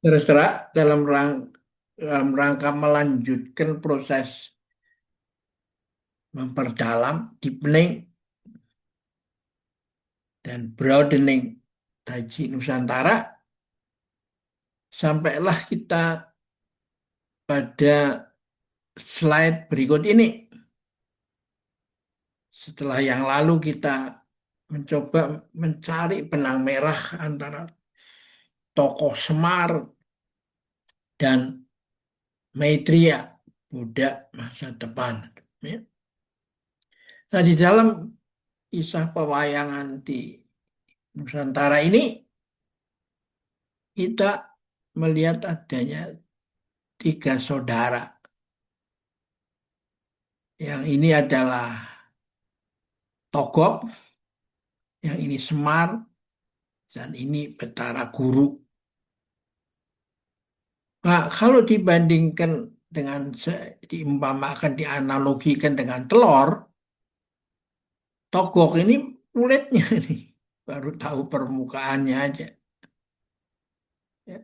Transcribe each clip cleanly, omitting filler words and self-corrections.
Terus dalam rangka melanjutkan proses memperdalam, deepening, dan broadening Taji Nusantara, sampailah kita pada slide berikut ini. Setelah yang lalu kita mencoba mencari benang merah antara tokoh Semar dan Maitreya, budak masa depan. Ya. Nah, di dalam kisah pewayangan di Nusantara ini, kita melihat adanya tiga saudara. Yang ini adalah Togog, yang ini Semar, dan ini Betara Guru. Nah, kalau dibandingkan dengan diumpamakan, dianalogikan dengan telur, Togog ini kulitnya nih, baru tahu permukaannya aja. Ya.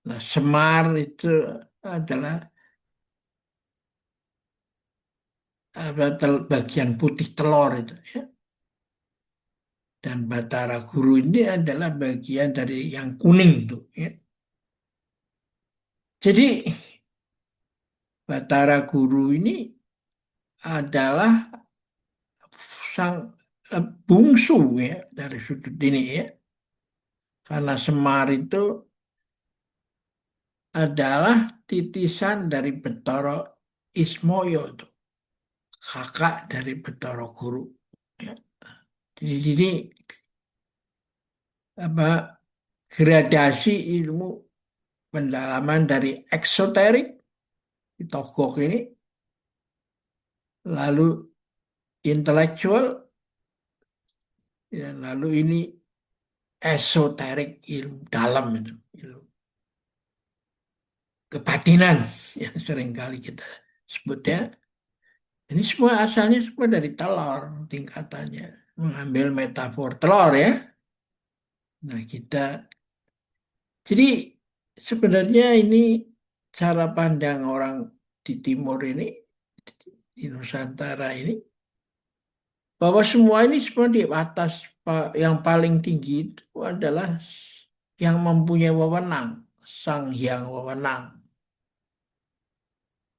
Nah, Semar itu adalah bagian putih telur itu, ya. Dan Batara Guru ini adalah bagian dari yang kuning tuh, ya. Jadi Batara Guru ini adalah sang bungsu ya dari sudut ini ya. Karena Semar itu adalah titisan dari Betara Ismoyo itu, kakak dari Betara Guru. Ya. Jadi apa gradasi ilmu pendalaman dari eksoterik di Togog ini, lalu intelektual, ya, lalu ini esoterik, ilmu dalam itu, ilmu kebatinan yang sering kali kita sebutnya. Ini semua asalnya semua dari telur tingkatannya, mengambil metafor telur ya. Nah jadi sebenarnya ini cara pandang orang di timur ini, di Nusantara ini, bahwa semua ini semua di atas yang paling tinggi itu adalah yang mempunyai wewenang, Sang Hyang Wewenang.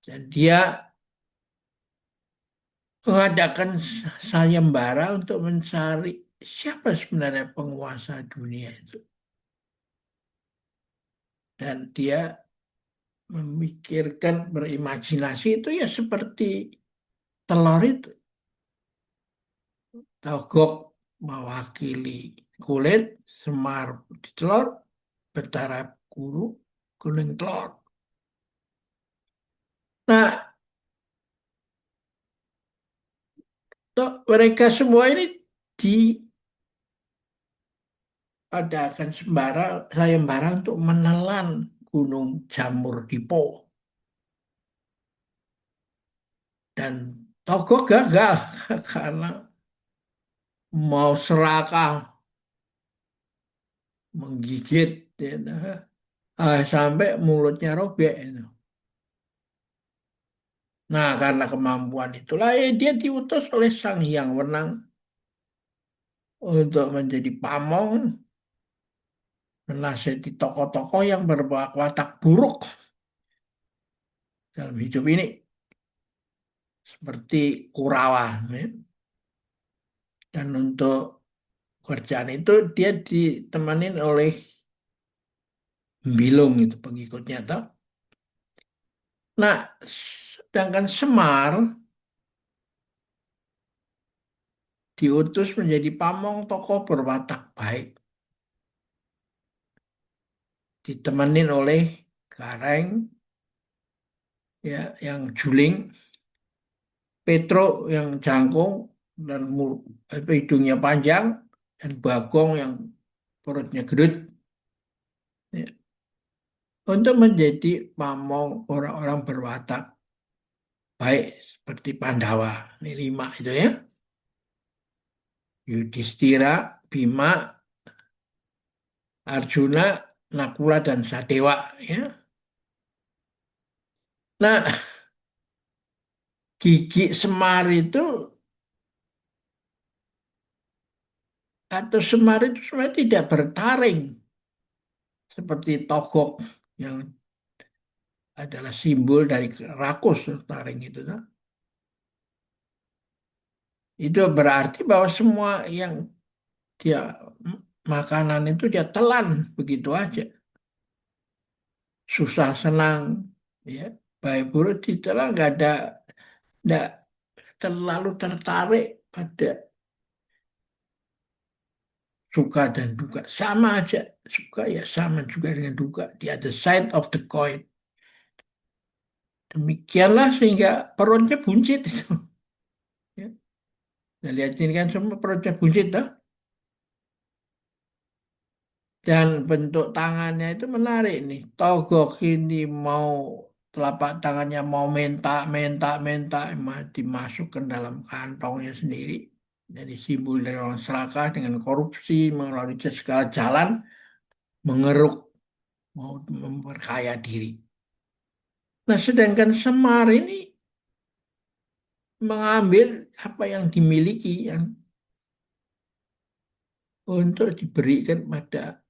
Dan dia mengadakan sayembara untuk mencari siapa sebenarnya penguasa dunia itu. Dan dia memikirkan, berimajinasi itu ya seperti telur itu. Togok mewakili kulit, Semar di telur, Betara Guru kuning telur. Nah, mereka semua ini diadakan sayembara untuk menelan Gunung Jamur Dipo. Dan Togok gagal karena mau serakah menggigit ya, sampai mulutnya robek itu. Nah, karena kemampuan itulah dia diutus oleh Sang Hyang Wenang untuk menjadi pamong, menasihati tokoh-tokoh yang berwatak buruk dalam hidup ini, seperti Kurawa, ya. Dan untuk kerjaan itu dia ditemanin oleh Bilung itu pengikutnya toh. Nah, sedangkan Semar diutus menjadi pamong tokoh berwatak baik, ditemenin oleh Gareng ya yang juling, Petro yang jangkung dan hidungnya panjang, dan Bagong yang perutnya gendut, ya, untuk menjadi pamong orang-orang berwatak baik seperti Pandawa. Ini lima itu ya. Yudhistira, Bima, Arjuna, Nakula dan Sadewa ya. Nah, gigi Semar itu atau Semar itu sebenarnya tidak bertaring seperti Togok yang adalah simbol dari rakus taring itu. Nah. Itu berarti bahwa semua yang dia makanan itu dia telan begitu aja. Susah senang ya. Baik buruk ditelan nggak terlalu tertarik pada suka dan duka. Sama aja. Suka ya sama juga dengan duka. The other side of the coin. Demikianlah sehingga perutnya buncit itu. Ya. Nah, lihat ini kan semua perutnya buncit toh. Dan bentuk tangannya itu menarik nih. Togok ini mau telapak tangannya mau minta, dimasukkan dalam kantongnya sendiri. Jadi simbol dari orang serakah dengan korupsi melalui segala jalan mengeruk mau memperkaya diri. Nah, sedangkan Semar ini mengambil apa yang dimiliki yang untuk diberikan pada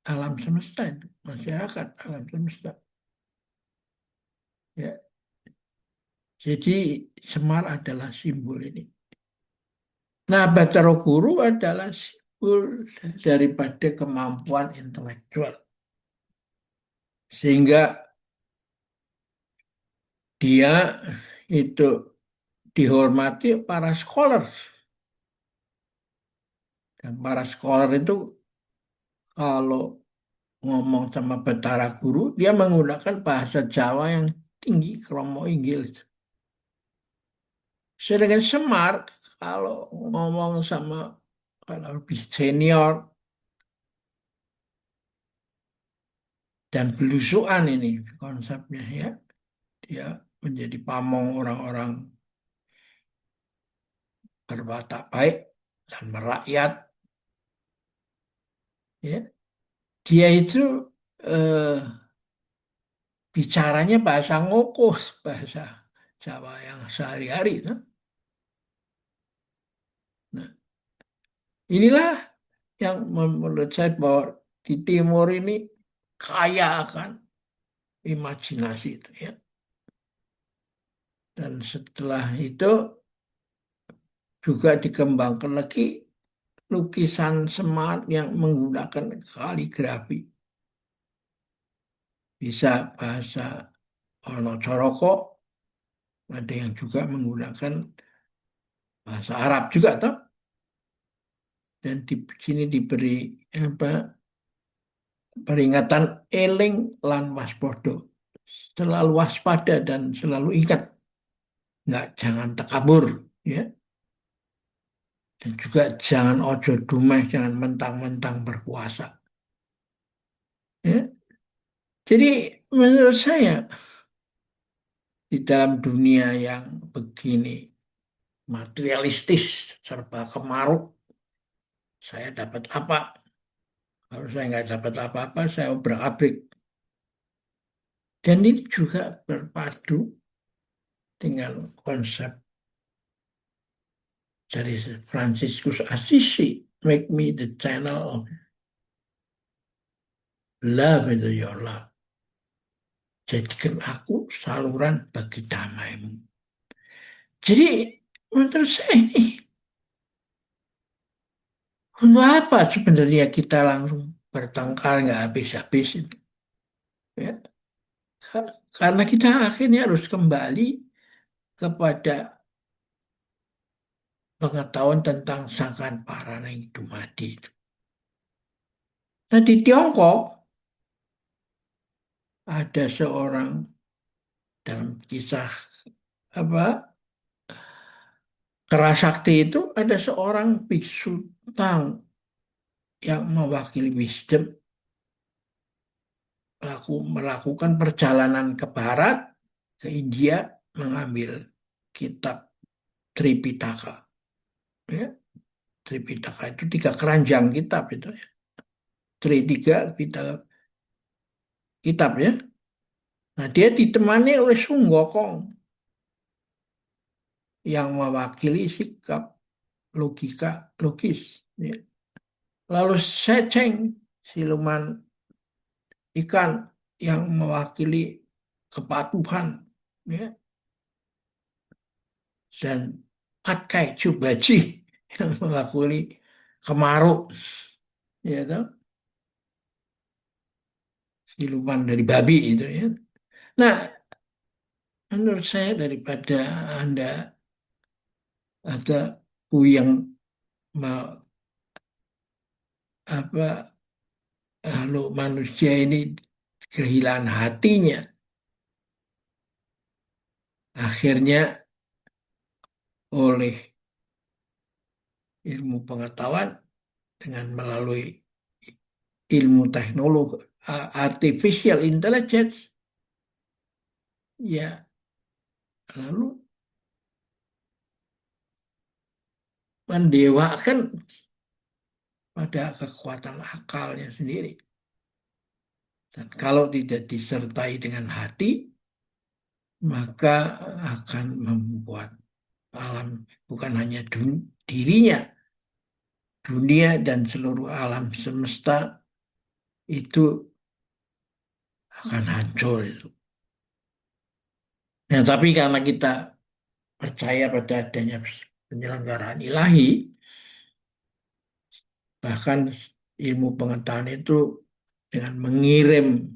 alam semesta itu, masyarakat alam semesta. Ya, jadi Semar adalah simbol ini. Nah, Batara Guru adalah simbol daripada kemampuan intelektual. Sehingga dia itu dihormati para scholar. Dan para scholar itu kalau ngomong sama Batara Guru, dia menggunakan bahasa Jawa yang tinggi, kromo inggil. Sedangkan Semar, kalau ngomong sama kalau lebih senior dan belusuan ini konsepnya ya, dia menjadi pamong orang-orang berwatak baik dan merakyat. Ya, dia itu eh, bicaranya bahasa ngokus, bahasa Jawa yang sehari-hari. Nah, Nah, inilah yang menurut saya bahwa di Timur ini kaya akan imajinasi itu ya. Dan setelah itu juga dikembangkan lagi lukisan Semar yang menggunakan kaligrafi. Bisa bahasa Ono Coroko, ada yang juga menggunakan bahasa Arab juga toh. Dan di sini diberi apa peringatan eling lan waspada. Selalu waspada dan selalu ingat, nggak jangan takabur ya. Dan juga jangan ojo dumeh, jangan mentang-mentang berkuasa. Ya. Jadi menurut saya di dalam dunia yang begini materialistis serba kemaruk, saya dapat apa? Kalau saya nggak dapat apa-apa, saya obrak-abrik. Dan ini juga berpadu dengan konsep dari Franciscus Assisi, make me the channel of love into your love. Jadikan aku saluran bagi damaimu. Jadi menurut saya ini untuk apa sebenarnya kita langsung bertengkar nggak habis-habis itu, ya? Karena kita akhirnya harus kembali kepada pengetahuan tentang sangkan parana yang dumadi itu. Nah di Tiongkok ada seorang dalam kisah apa Kerasakti itu ada seorang biksu Tang yang mewakili wisdom melakukan perjalanan ke barat ke India mengambil kitab Tripitaka. Ya, Tripitaka itu tiga keranjang kitab itu ya. Tri tiga, Pitaka. kitab ya. Nah, dia ditemani oleh Sung Gokong yang mewakili sikap logika logis. Ya. Lalu Seceng, siluman ikan yang mewakili kepatuhan. Ya. Dan Patkai Jubaji yang mewakili kemaruk. Ya, toh? Siluman dari babi itu ya. Nah, menurut saya daripada Anda ada yang me- apa kalau manusia ini kehilangan hatinya, akhirnya oleh ilmu pengetahuan dengan melalui ilmu teknologi, artificial intelligence, ya lalu mendewakan pada kekuatan akalnya sendiri. Dan kalau tidak disertai dengan hati, maka akan membuat alam bukan hanya dirinya, dunia dan seluruh alam semesta itu akan hancur itu. Nah, tapi karena kita percaya pada adanya penyelenggaraan ilahi, bahkan ilmu pengetahuan itu dengan mengirim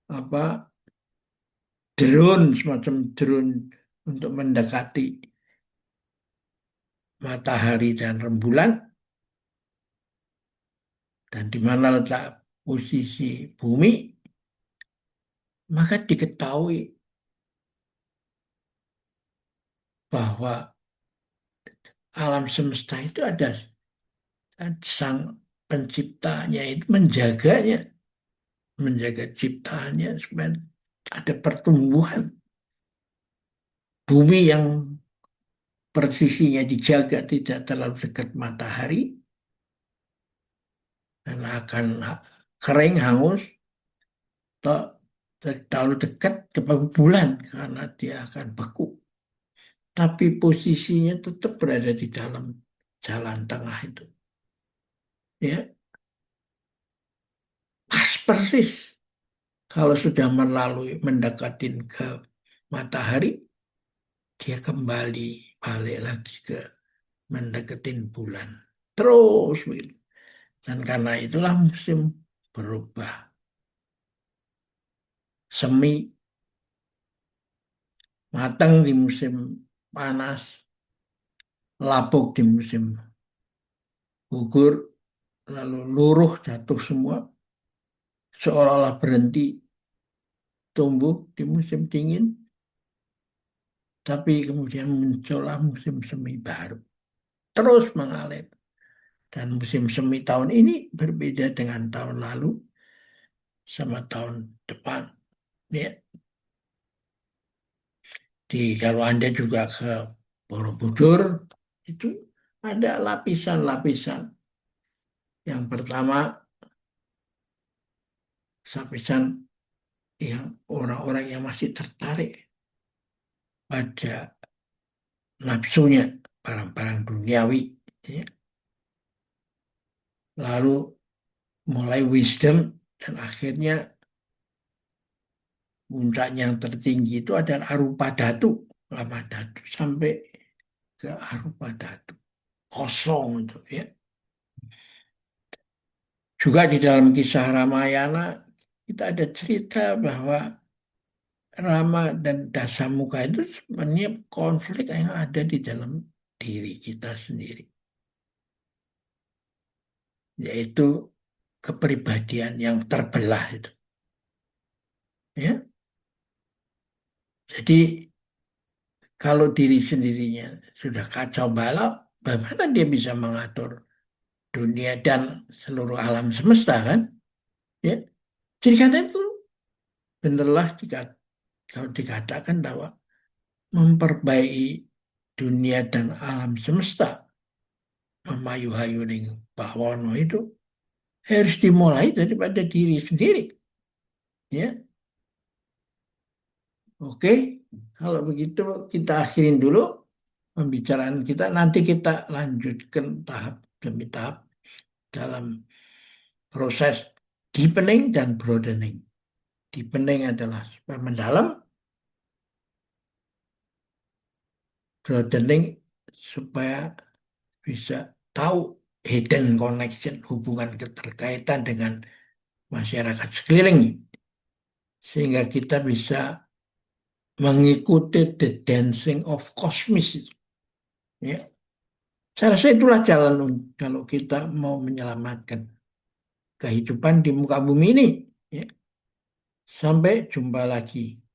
apa drone semacam drone untuk mendekati matahari dan rembulan dan di mana letak posisi bumi, maka diketahui bahwa alam semesta itu ada sang penciptanya itu menjaganya, menjaga ciptaannya supaya ada pertumbuhan. Bumi yang persisinya dijaga tidak terlalu dekat matahari dan akan kering hangus atau terlalu dekat ke bulan karena dia akan beku. Tapi posisinya tetap berada di dalam jalan tengah itu. Ya, pas persis. Kalau sudah melalui mendekatin ke matahari, dia kembali balik lagi ke mendekatin bulan. Terus, begitu. Dan karena itulah musim berubah. Semi matang di musim panas, lapuk di musim gugur, lalu luruh jatuh semua, seolah-olah berhenti tumbuh di musim dingin, tapi kemudian muncullah musim semi baru. Terus mengalir. Dan musim semi tahun ini berbeda dengan tahun lalu sama tahun depan. Ya, kalau Anda juga ke Borobudur, itu ada lapisan-lapisan. Yang pertama, lapisan yang orang-orang yang masih tertarik pada nafsunya, barang-barang duniawi. Ya. Lalu mulai wisdom dan akhirnya puncaknya yang tertinggi itu adalah arupa datu. Lama datu sampai ke arupa datu. Kosong itu ya. Juga di dalam kisah Ramayana kita ada cerita bahwa Rama dan Dasamuka itu sebenarnya konflik yang ada di dalam diri kita sendiri. Yaitu kepribadian yang terbelah itu. Ya, jadi kalau diri sendirinya sudah kacau balau, bagaimana dia bisa mengatur dunia dan seluruh alam semesta kan? Ya, jadi karena itu benarlah jika kalau dikatakan bahwa memperbaiki dunia dan alam semesta, memayu-hayu ning bawono itu harus dimulai daripada diri sendiri. Ya, oke. Kalau begitu kita akhirin dulu pembicaraan kita. Nanti kita lanjutkan tahap demi tahap dalam proses deepening dan broadening. Deepening adalah supaya mendalam, broadening supaya bisa tahu hidden connection, hubungan keterkaitan dengan masyarakat sekeliling. Sehingga kita bisa mengikuti the dancing of cosmos. Ya. Saya rasa itulah jalan kalau kita mau menyelamatkan kehidupan di muka bumi ini. Ya. Sampai jumpa lagi.